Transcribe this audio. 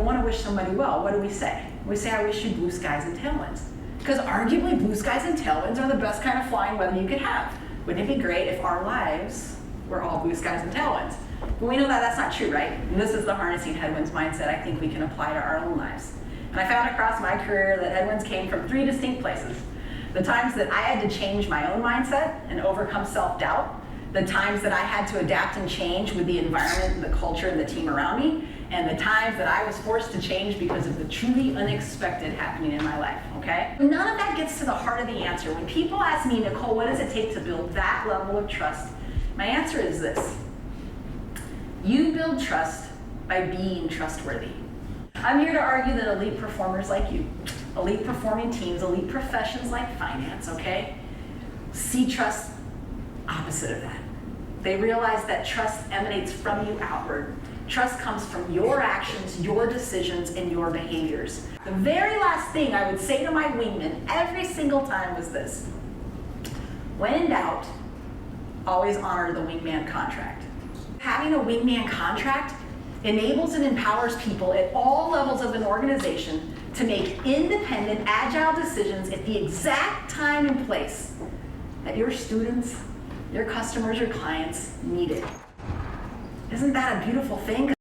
want to wish somebody well, what do we say? We say, I wish you blue skies and tailwinds. Because arguably, blue skies and tailwinds are the best kind of flying weather you could have. Wouldn't it be great if our lives were all blue skies and tailwinds? But we know that that's not true, right? And this is the harnessing headwinds mindset I think we can apply to our own lives. And I found across my career that headwinds came from 3 distinct places. The times that I had to change my own mindset and overcome self-doubt, the times that I had to adapt and change with the environment and the culture and the team around me, and the times that I was forced to change because of the truly unexpected happening in my life, okay? None of that gets to the heart of the answer. When people ask me, Nicole, what does it take to build that level of trust? My answer is this: you build trust by being trustworthy. I'm here to argue that elite performers like you, elite performing teams, elite professions like finance, okay, see trust opposite of that. They realize that trust emanates from you outward. Trust comes from your actions, your decisions, and your behaviors. The very last thing I would say to my wingman every single time was this: when in doubt, always honor the wingman contract. Having a wingman contract enables and empowers people at all levels of an organization to make independent, agile decisions at the exact time and place that your students, your customers, your clients need it. Isn't that a beautiful thing?